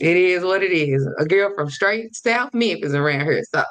it is what it is. A girl from straight South Memphis around here. So,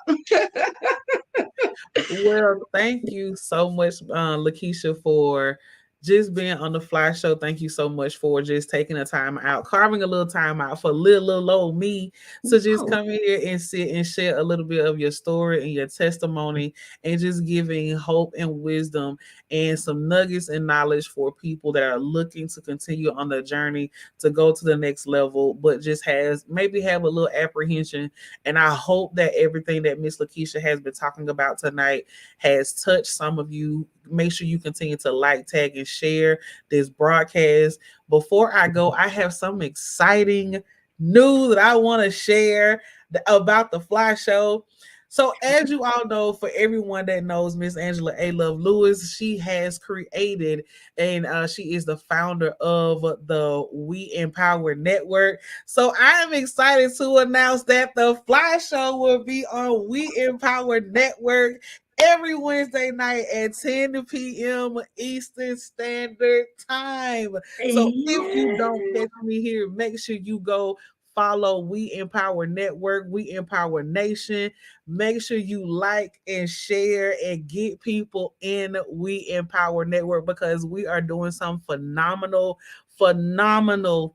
Well, thank you so much, Lakeisha, for just being on the Fly Show. Thank you so much for just taking a time out, carving a little time out for little old me to just come in here and sit and share a little bit of your story and your testimony and just giving hope and wisdom and some nuggets and knowledge for people that are looking to continue on their journey to go to the next level, but just maybe have a little apprehension. And I hope that everything that Miss Lakeisha has been talking about tonight has touched some of you. Make sure you continue to like, tag, and share this broadcast. Before I go, I have some exciting news that I want to share about the Fly Show. So, as you all know, for everyone that knows Miss Angela A. Love Lewis, she has created and she is the founder of the We Empower Network. So, I am excited to announce that the Fly Show will be on We Empower Network every Wednesday night at 10 p.m. Eastern Standard Time. So, if you don't catch me here, make sure you go follow We Empower Network, We Empower Nation. Make sure you like and share and get people in We Empower Network because we are doing some phenomenal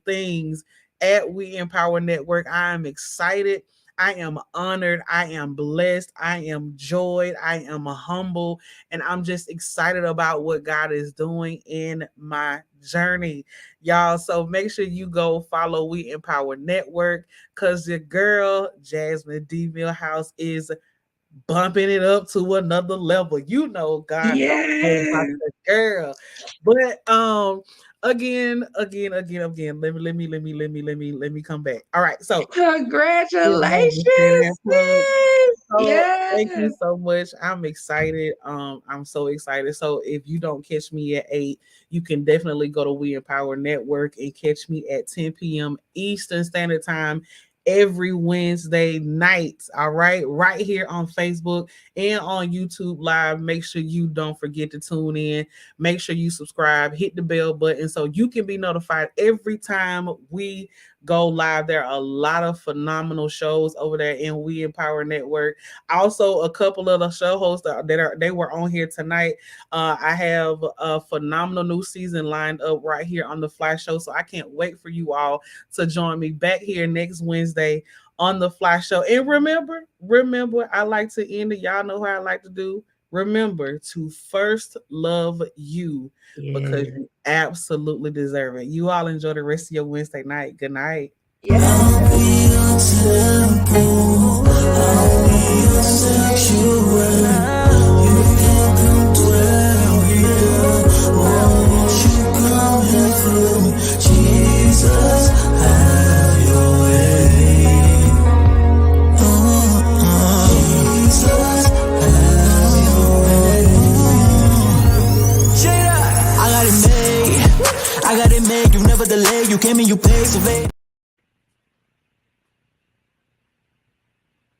things at We Empower Network. I am excited. I am honored. I am blessed. I am joyed. I am humble. And I'm just excited about what God is doing in my journey, y'all. So make sure you go follow We Empower Network because your girl, Jasmine D. Milhouse, is bumping it up to another level. God knows about the girl. But again, let me come back. All right. So congratulations. Thank you so much. I'm excited. I'm so excited. So if you don't catch me at 8, you can definitely go to We Empower Network and catch me at 10 p.m. Eastern Standard Time every Wednesday night. All right here on Facebook and on YouTube Live. Make sure you don't forget to tune in. Make sure you subscribe, hit the bell button so you can be notified every time we go live. There are a lot of phenomenal shows over there in We Empower Network. Also, a couple of the show hosts they were on here tonight. I have a phenomenal new season lined up right here on the Fly Show. So I can't wait for you all to join me back here next Wednesday on the Fly Show. And remember, I like to end it. Y'all know how I like to do. Remember to first love you because you absolutely deserve it. You all enjoy the rest of your Wednesday night. Good night. I'll be your temple. I'll be your sanctuary. You can come dwell here. Won't you come and fill me? Jesus, have your way. Jesus, have your way. I got it made. You never delay. You came and you paid, so